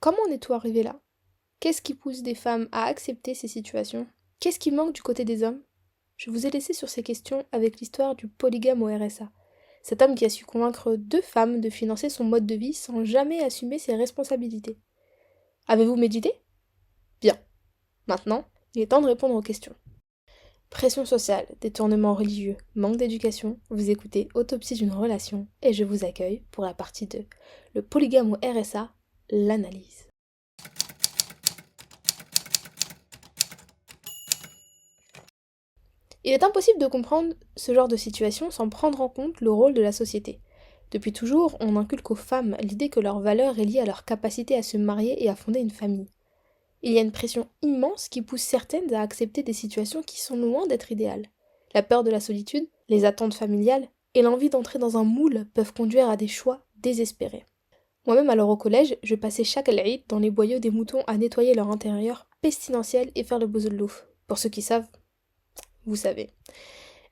Comment en es-tu arrivé là? Qu'est-ce qui pousse des femmes à accepter ces situations? Qu'est-ce qui manque du côté des hommes? Je vous ai laissé sur ces questions avec l'histoire du polygame au RSA. Cet homme qui a su convaincre deux femmes de financer son mode de vie sans jamais assumer ses responsabilités. Avez-vous médité? Bien. Maintenant, il est temps de répondre aux questions. Pression sociale, détournement religieux, manque d'éducation, vous écoutez Autopsie d'une relation et je vous accueille pour la partie 2. Le polygame au RSA, l'analyse. Il est impossible de comprendre ce genre de situation sans prendre en compte le rôle de la société. Depuis toujours, on inculque aux femmes l'idée que leur valeur est liée à leur capacité à se marier et à fonder une famille. Il y a une pression immense qui pousse certaines à accepter des situations qui sont loin d'être idéales. La peur de la solitude, les attentes familiales et l'envie d'entrer dans un moule peuvent conduire à des choix désespérés. Moi-même alors au collège, je passais chaque Eid dans les boyaux des moutons à nettoyer leur intérieur pestilentiel et faire le bouzellouf. Pour ceux qui savent, vous savez.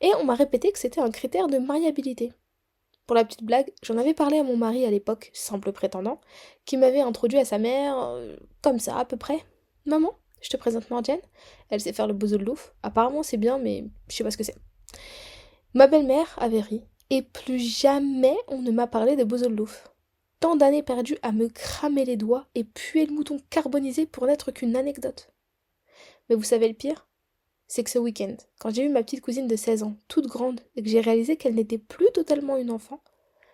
Et on m'a répété que c'était un critère de mariabilité. Pour la petite blague, j'en avais parlé à mon mari à l'époque, simple prétendant, qui m'avait introduit à sa mère, comme ça à peu près. Maman, je te présente Mordiane. Elle sait faire le bouzoulouf. Apparemment c'est bien, mais je sais pas ce que c'est. Ma belle-mère avait ri, et plus jamais on ne m'a parlé de bouzoulouf. Tant d'années perdues à me cramer les doigts et puer le mouton carbonisé pour n'être qu'une anecdote. Mais vous savez le pire? C'est que ce week-end, quand j'ai vu ma petite cousine de 16 ans, toute grande, et que j'ai réalisé qu'elle n'était plus totalement une enfant,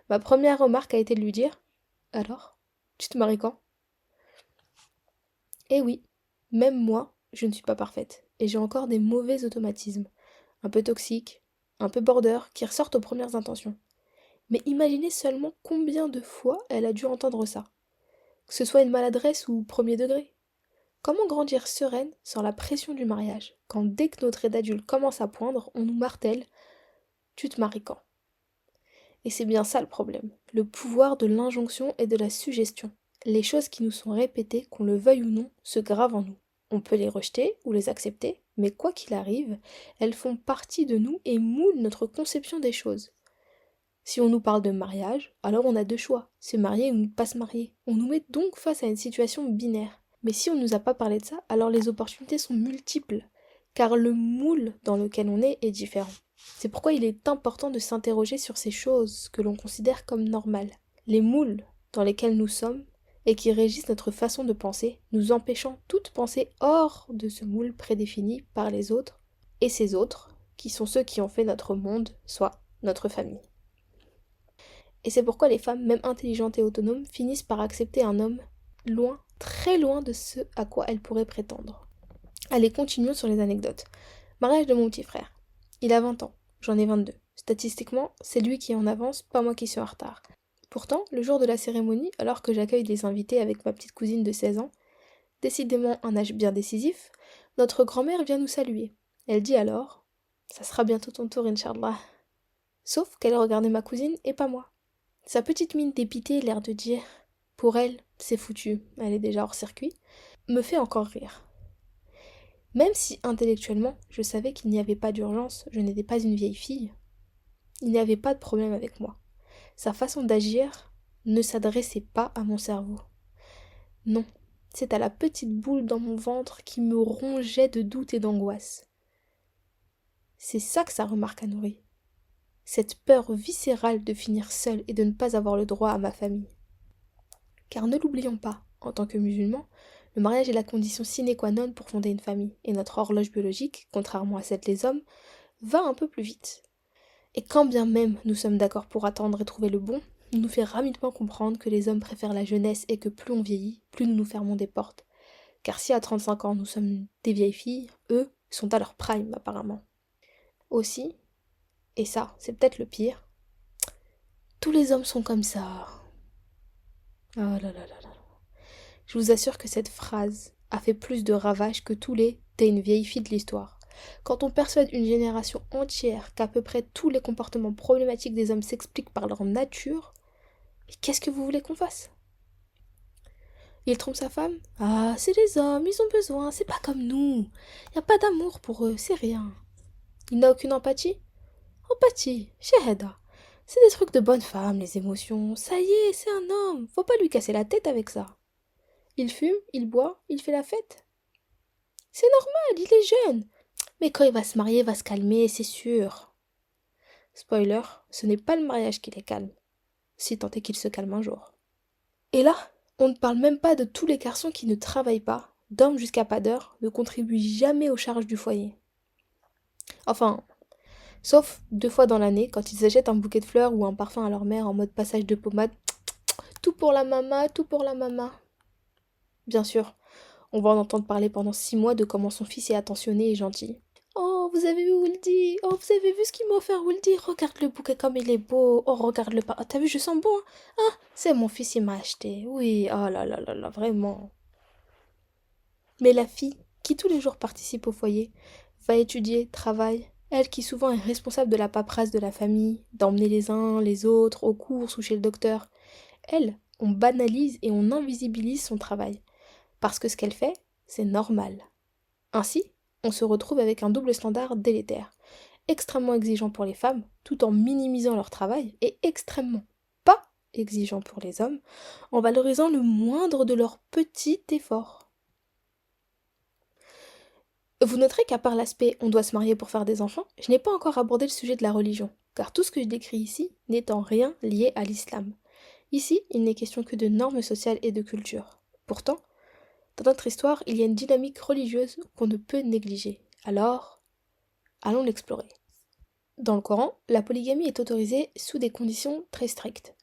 ma première remarque a été de lui dire: Alors, tu te maries quand? Eh oui, même moi, je ne suis pas parfaite, et j'ai encore des mauvais automatismes, un peu toxiques, un peu border, qui ressortent aux premières intentions. Mais imaginez seulement combien de fois elle a dû entendre ça, que ce soit une maladresse ou premier degré. Comment grandir sereine sans la pression du mariage, quand dès que notre aide adulte commence à poindre, on nous martèle: tu te maries quand? Et c'est bien ça le problème, le pouvoir de l'injonction et de la suggestion. Les choses qui nous sont répétées, qu'on le veuille ou non, se gravent en nous. On peut les rejeter ou les accepter, mais quoi qu'il arrive, elles font partie de nous et moulent notre conception des choses. Si on nous parle de mariage, alors on a deux choix, se marier ou ne pas se marier. On nous met donc face à une situation binaire. Mais si on ne nous a pas parlé de ça, alors les opportunités sont multiples, car le moule dans lequel on est différent. C'est pourquoi il est important de s'interroger sur ces choses que l'on considère comme normales. Les moules dans lesquels nous sommes et qui régissent notre façon de penser, nous empêchant toute pensée hors de ce moule prédéfini par les autres, et ces autres, qui sont ceux qui ont fait notre monde, soit notre famille. Et c'est pourquoi les femmes, même intelligentes et autonomes, finissent par accepter un homme loin, très loin de ce à quoi elles pourraient prétendre. Allez, continuons sur les anecdotes. Mariage de mon petit frère. Il a 20 ans, j'en ai 22. Statistiquement, c'est lui qui est en avance, pas moi qui suis en retard. Pourtant, le jour de la cérémonie, alors que j'accueille des invités avec ma petite cousine de 16 ans, décidément un âge bien décisif, notre grand-mère vient nous saluer. Elle dit alors: ça sera bientôt ton tour, Inch'Allah. Sauf qu'elle regardait ma cousine et pas moi. Sa petite mine dépitée, l'air de dire: pour elle, c'est foutu, elle est déjà hors circuit, me fait encore rire. Même si intellectuellement, je savais qu'il n'y avait pas d'urgence, je n'étais pas une vieille fille, il n'y avait pas de problème avec moi. Sa façon d'agir ne s'adressait pas à mon cerveau. Non, c'est à la petite boule dans mon ventre qui me rongeait de doute et d'angoisse. C'est ça que sa remarque a nourri. Cette peur viscérale de finir seule et de ne pas avoir le droit à ma famille. Car ne l'oublions pas, en tant que musulmans, le mariage est la condition sine qua non pour fonder une famille, et notre horloge biologique, contrairement à celle des hommes, va un peu plus vite. Et quand bien même nous sommes d'accord pour attendre et trouver le bon, on nous fait rapidement comprendre que les hommes préfèrent la jeunesse et que plus on vieillit, plus nous nous fermons des portes. Car si à 35 ans nous sommes des vieilles filles, eux sont à leur prime apparemment. Aussi, et ça c'est peut-être le pire, tous les hommes sont comme ça. Oh là là là là. Je vous assure que cette phrase a fait plus de ravages que tous les «t'es une vieille fille» de l'histoire. Quand on persuade une génération entière qu'à peu près tous les comportements problématiques des hommes s'expliquent par leur nature, mais qu'est-ce que vous voulez qu'on fasse? Il trompe sa femme? Ah, c'est les hommes, ils ont besoin, c'est pas comme nous. Y a pas d'amour pour eux, c'est rien. Il n'a aucune empathie? Empathie, shahada. C'est des trucs de bonne femme, les émotions. Ça y est, c'est un homme, faut pas lui casser la tête avec ça. Il fume, il boit, il fait la fête. C'est normal, il est jeune. Mais quand il va se marier, il va se calmer, c'est sûr. Spoiler, ce n'est pas le mariage qui les calme, si tant est qu'il se calme un jour. Et là, on ne parle même pas de tous les garçons qui ne travaillent pas, dorment jusqu'à pas d'heure, ne contribuent jamais aux charges du foyer. Enfin, sauf 2 fois dans l'année, quand ils achètent un bouquet de fleurs ou un parfum à leur mère en mode passage de pommade. Tout pour la mama, tout pour la mama. Bien sûr, on va en entendre parler pendant 6 mois de comment son fils est attentionné et gentil. Oh, vous avez vu Wooldy? Oh, vous avez vu ce qu'il m'a offert Wooldy? Regarde le bouquet comme il est beau. Oh, regarde le pas. Oh, t'as vu, je sens bon, hein? Ah, c'est mon fils, il m'a acheté. Oui, oh là là là là, vraiment. Mais la fille, qui tous les jours participe au foyer, va étudier, travaille, elle qui souvent est responsable de la paperasse de la famille, d'emmener les uns, les autres aux courses ou chez le docteur, elle, on banalise et on invisibilise son travail. Parce que ce qu'elle fait, c'est normal. Ainsi, on se retrouve avec un double standard délétère, extrêmement exigeant pour les femmes, tout en minimisant leur travail, et extrêmement pas exigeant pour les hommes, en valorisant le moindre de leurs petits efforts. Vous noterez qu'à part l'aspect on doit se marier pour faire des enfants, je n'ai pas encore abordé le sujet de la religion, car tout ce que je décris ici n'est en rien lié à l'islam. Ici, il n'est question que de normes sociales et de culture. Pourtant, dans notre histoire, il y a une dynamique religieuse qu'on ne peut négliger. Alors, allons l'explorer. Dans le Coran, la polygamie est autorisée sous des conditions très strictes.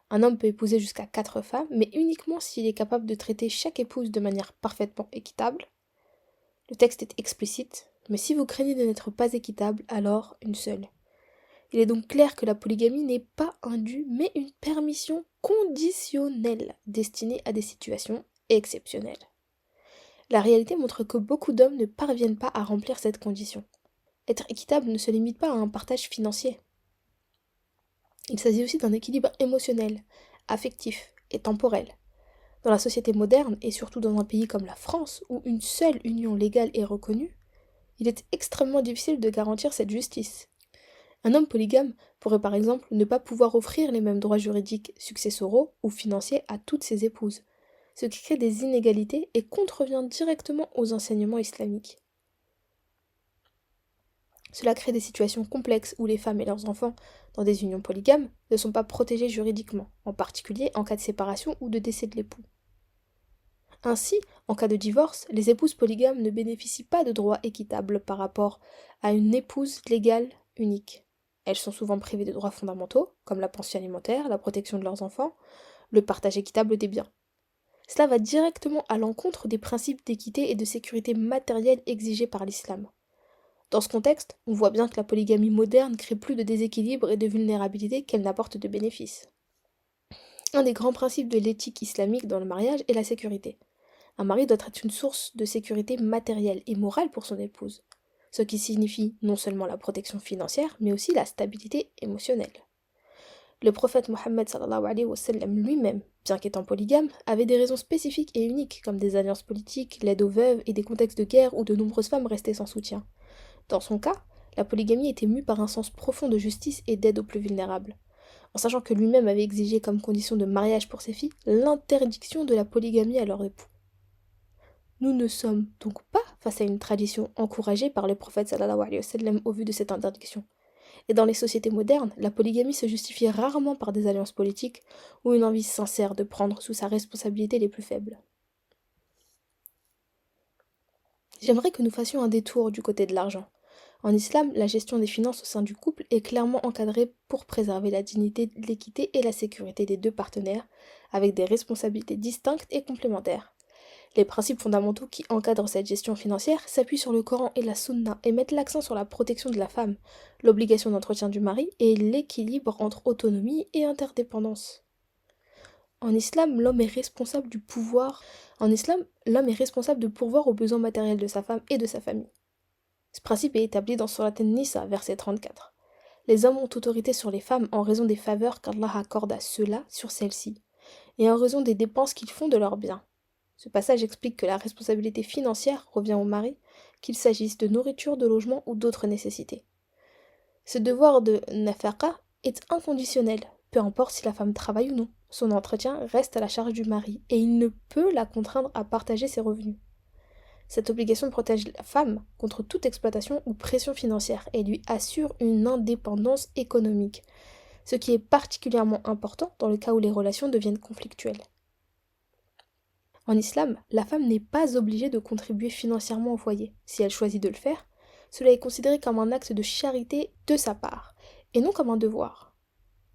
Un homme peut épouser jusqu'à 4 femmes, mais uniquement s'il est capable de traiter chaque épouse de manière parfaitement équitable. Le texte est explicite, mais si vous craignez de n'être pas équitable, alors une seule. Il est donc clair que la polygamie n'est pas un dû, mais une permission conditionnelle, destinée à des situations exceptionnelles. La réalité montre que beaucoup d'hommes ne parviennent pas à remplir cette condition. Être équitable ne se limite pas à un partage financier. Il s'agit aussi d'un équilibre émotionnel, affectif et temporel. Dans la société moderne, et surtout dans un pays comme la France, où une seule union légale est reconnue, il est extrêmement difficile de garantir cette justice. Un homme polygame pourrait par exemple ne pas pouvoir offrir les mêmes droits juridiques, successoraux ou financiers à toutes ses épouses, ce qui crée des inégalités et contrevient directement aux enseignements islamiques. Cela crée des situations complexes où les femmes et leurs enfants, dans des unions polygames, ne sont pas protégés juridiquement, en particulier en cas de séparation ou de décès de l'époux. Ainsi, en cas de divorce, les épouses polygames ne bénéficient pas de droits équitables par rapport à une épouse légale unique. Elles sont souvent privées de droits fondamentaux, comme la pension alimentaire, la protection de leurs enfants, le partage équitable des biens. Cela va directement à l'encontre des principes d'équité et de sécurité matérielle exigés par l'islam. Dans ce contexte, on voit bien que la polygamie moderne crée plus de déséquilibre et de vulnérabilité qu'elle n'apporte de bénéfices. Un des grands principes de l'éthique islamique dans le mariage est la sécurité. Un mari doit être une source de sécurité matérielle et morale pour son épouse, ce qui signifie non seulement la protection financière, mais aussi la stabilité émotionnelle. Le prophète Mohammed sallallahu alayhi wa sallam lui-même, bien qu'étant polygame, avait des raisons spécifiques et uniques, comme des alliances politiques, l'aide aux veuves et des contextes de guerre où de nombreuses femmes restaient sans soutien. Dans son cas, la polygamie était mue par un sens profond de justice et d'aide aux plus vulnérables. En sachant que lui-même avait exigé comme condition de mariage pour ses filles l'interdiction de la polygamie à leur époux. Nous ne sommes donc pas face à une tradition encouragée par le prophète sallallahu alayhi wa sallam au vu de cette interdiction. Et dans les sociétés modernes, la polygamie se justifie rarement par des alliances politiques ou une envie sincère de prendre sous sa responsabilité les plus faibles. J'aimerais que nous fassions un détour du côté de l'argent. En islam, la gestion des finances au sein du couple est clairement encadrée pour préserver la dignité, l'équité et la sécurité des deux partenaires, avec des responsabilités distinctes et complémentaires. Les principes fondamentaux qui encadrent cette gestion financière s'appuient sur le Coran et la Sunna et mettent l'accent sur la protection de la femme, l'obligation d'entretien du mari et l'équilibre entre autonomie et interdépendance. En islam, l'homme est responsable du pouvoir. En islam, l'homme est responsable de pourvoir aux besoins matériels de sa femme et de sa famille. Ce principe est établi dans Surat An-Nisa, verset 34. Les hommes ont autorité sur les femmes en raison des faveurs qu'Allah accorde à ceux-là sur celles-ci, et en raison des dépenses qu'ils font de leurs biens. Ce passage explique que la responsabilité financière revient au mari, qu'il s'agisse de nourriture, de logement ou d'autres nécessités. Ce devoir de nafaqa est inconditionnel, Peu importe si la femme travaille ou non, son entretien reste à la charge du mari et il ne peut la contraindre à partager ses revenus. Cette obligation protège la femme contre toute exploitation ou pression financière et lui assure une indépendance économique, ce qui est particulièrement important dans le cas où les relations deviennent conflictuelles. En islam, la femme n'est pas obligée de contribuer financièrement au foyer. Si elle choisit de le faire, cela est considéré comme un acte de charité de sa part, et non comme un devoir.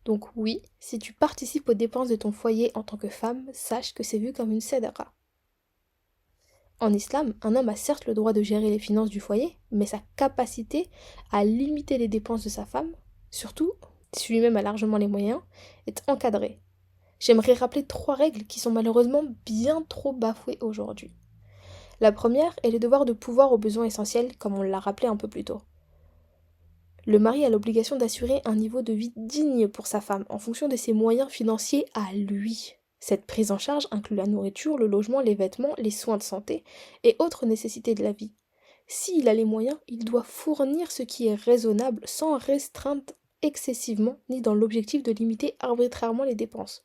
Donc oui, si tu participes aux dépenses de ton foyer en tant que femme, sache que c'est vu comme une sadaqa. En islam, un homme a certes le droit de gérer les finances du foyer, mais sa capacité à limiter les dépenses de sa femme, surtout si lui-même a largement les moyens, est encadrée. J'aimerais rappeler 3 règles qui sont malheureusement bien trop bafouées aujourd'hui. La première est le devoir de pouvoir aux besoins essentiels, comme on l'a rappelé un peu plus tôt. Le mari a l'obligation d'assurer un niveau de vie digne pour sa femme, en fonction de ses moyens financiers à lui. Cette prise en charge inclut la nourriture, le logement, les vêtements, les soins de santé et autres nécessités de la vie. S'il a les moyens, il doit fournir ce qui est raisonnable sans restreindre excessivement ni dans l'objectif de limiter arbitrairement les dépenses.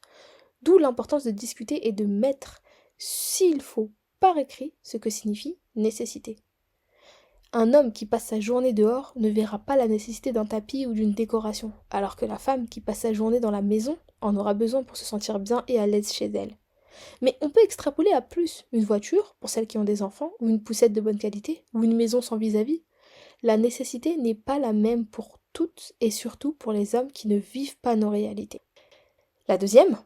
D'où l'importance de discuter et de mettre, s'il faut, par écrit ce que signifie nécessité. Un homme qui passe sa journée dehors ne verra pas la nécessité d'un tapis ou d'une décoration, alors que la femme qui passe sa journée dans la maison en aura besoin pour se sentir bien et à l'aise chez elle. Mais on peut extrapoler à plus, une voiture pour celles qui ont des enfants, ou une poussette de bonne qualité, ou une maison sans vis-à-vis. La nécessité n'est pas la même pour toutes et surtout pour les hommes qui ne vivent pas nos réalités. La deuxième,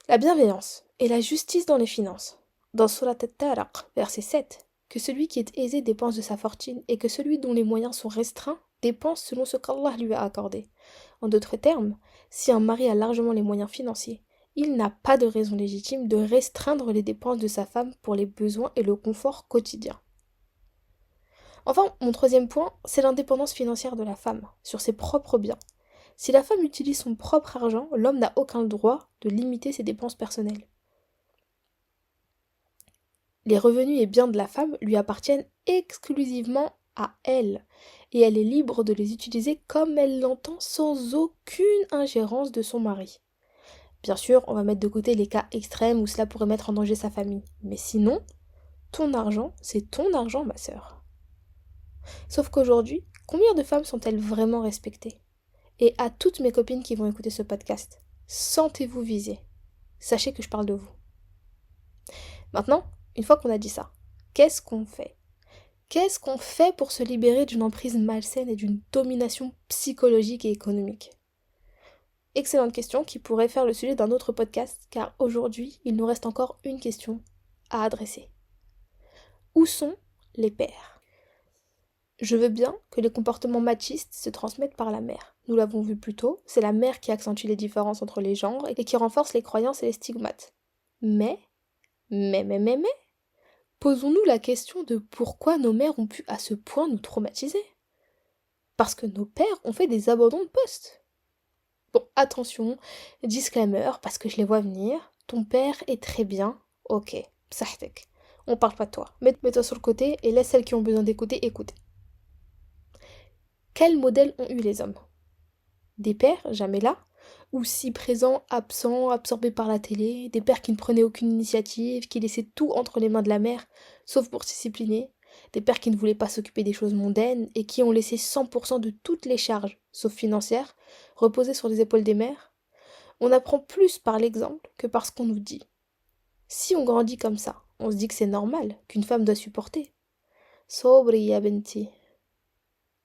la bienveillance et la justice dans les finances. Dans Surat At-Taraq, verset 7, que celui qui est aisé dépense de sa fortune et que celui dont les moyens sont restreints dépense selon ce qu'Allah lui a accordé. En d'autres termes, si un mari a largement les moyens financiers, il n'a pas de raison légitime de restreindre les dépenses de sa femme pour les besoins et le confort quotidien. Enfin, mon troisième point, c'est l'indépendance financière de la femme sur ses propres biens. Si la femme utilise son propre argent, l'homme n'a aucun droit de limiter ses dépenses personnelles. Les revenus et biens de la femme lui appartiennent exclusivement à elle, et elle est libre de les utiliser comme elle l'entend sans aucune ingérence de son mari. Bien sûr, on va mettre de côté les cas extrêmes où cela pourrait mettre en danger sa famille, mais sinon, ton argent, c'est ton argent, ma sœur. Sauf qu'aujourd'hui, combien de femmes sont-elles vraiment respectées? Et à toutes mes copines qui vont écouter ce podcast, sentez-vous visées. Sachez que je parle de vous. Maintenant, une fois qu'on a dit ça, qu'est-ce qu'on fait? Qu'est-ce qu'on fait pour se libérer d'une emprise malsaine et d'une domination psychologique et économique? Excellente question qui pourrait faire le sujet d'un autre podcast, car aujourd'hui, il nous reste encore une question à adresser. Où sont les pères? Je veux bien que les comportements machistes se transmettent par la mère. Nous l'avons vu plus tôt, c'est la mère qui accentue les différences entre les genres et qui renforce les croyances et les stigmates. Mais, posons-nous la question de pourquoi nos mères ont pu à ce point nous traumatiser. Parce que nos pères ont fait des abandons de poste. Bon, attention, disclaimer, parce que je les vois venir, ton père est très bien, ok, psahtek. On parle pas de toi. Mets-toi sur le côté et laisse celles qui ont besoin d'écouter écouter. Quels modèles ont eu les hommes? Des pères, jamais là, ou si présents, absents, absorbés par la télé, des pères qui ne prenaient aucune initiative, qui laissaient tout entre les mains de la mère, sauf pour discipliner, des pères qui ne voulaient pas s'occuper des choses mondaines et qui ont laissé 100% de toutes les charges, sauf financières, reposer sur les épaules des mères. On apprend plus par l'exemple que par ce qu'on nous dit. Si on grandit comme ça, on se dit que c'est normal, qu'une femme doit supporter. Sobri ya benti.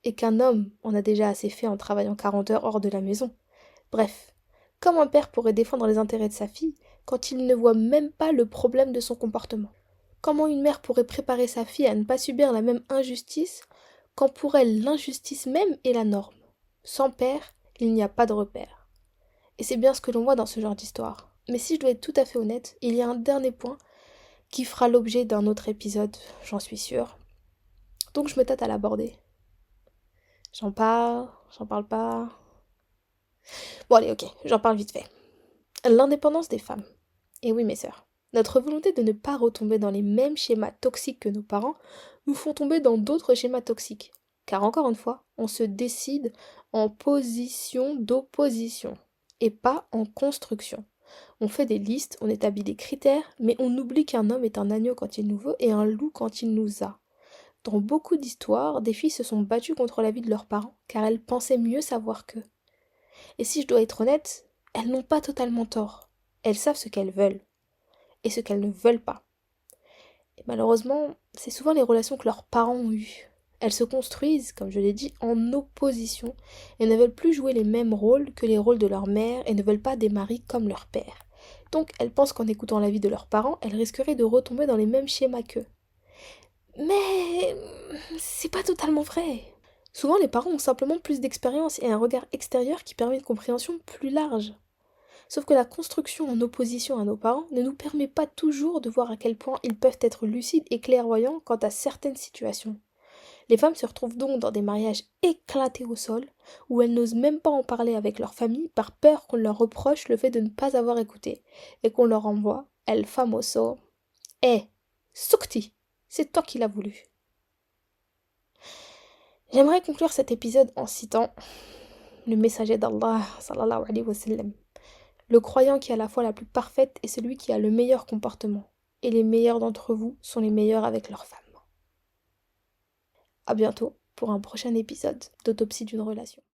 Et qu'un homme en a déjà assez fait en travaillant 40 heures hors de la maison. Bref, comment un père pourrait défendre les intérêts de sa fille quand il ne voit même pas le problème de son comportement? Comment une mère pourrait préparer sa fille à ne pas subir la même injustice quand pour elle l'injustice même est la norme? Sans père, il n'y a pas de repère. Et c'est bien ce que l'on voit dans ce genre d'histoire. Mais si je dois être tout à fait honnête, il y a un dernier point qui fera l'objet d'un autre épisode, j'en suis sûre. Donc je me tâte à l'aborder. J'en parle pas. Bon allez, ok, j'en parle vite fait. L'indépendance des femmes. Et oui mes sœurs, notre volonté de ne pas retomber dans les mêmes schémas toxiques que nos parents nous font tomber dans d'autres schémas toxiques. Car encore une fois, on se décide en position d'opposition. et pas en construction. On fait des listes, on établit des critères, mais on oublie qu'un homme est un agneau quand il nous veut et un loup quand il nous a. Dans beaucoup d'histoires, des filles se sont battues contre l'avis de leurs parents, car elles pensaient mieux savoir qu'eux. Et si je dois être honnête, elles n'ont pas totalement tort. Elles savent ce qu'elles veulent, et ce qu'elles ne veulent pas. Et malheureusement, c'est souvent les relations que leurs parents ont eues. Elles se construisent, comme je l'ai dit, en opposition, et ne veulent plus jouer les mêmes rôles que les rôles de leur mère, et ne veulent pas des maris comme leur père. Donc elles pensent qu'en écoutant l'avis de leurs parents, elles risqueraient de retomber dans les mêmes schémas qu'eux. Mais c'est pas totalement vrai. Souvent, les parents ont simplement plus d'expérience et un regard extérieur qui permet une compréhension plus large. Sauf que la construction en opposition à nos parents ne nous permet pas toujours de voir à quel point ils peuvent être lucides et clairvoyants quant à certaines situations. Les femmes se retrouvent donc dans des mariages éclatés au sol, où elles n'osent même pas en parler avec leur famille par peur qu'on leur reproche le fait de ne pas avoir écouté, et qu'on leur envoie El famoso Eh, Sukti, c'est toi qui l'as voulu. J'aimerais conclure cet épisode en citant le messager d'Allah, sallallahu alayhi wa sallam. Le croyant qui a la foi la plus parfaite est celui qui a le meilleur comportement, et les meilleurs d'entre vous sont les meilleurs avec leurs femmes. À bientôt pour un prochain épisode d'Autopsie d'une relation.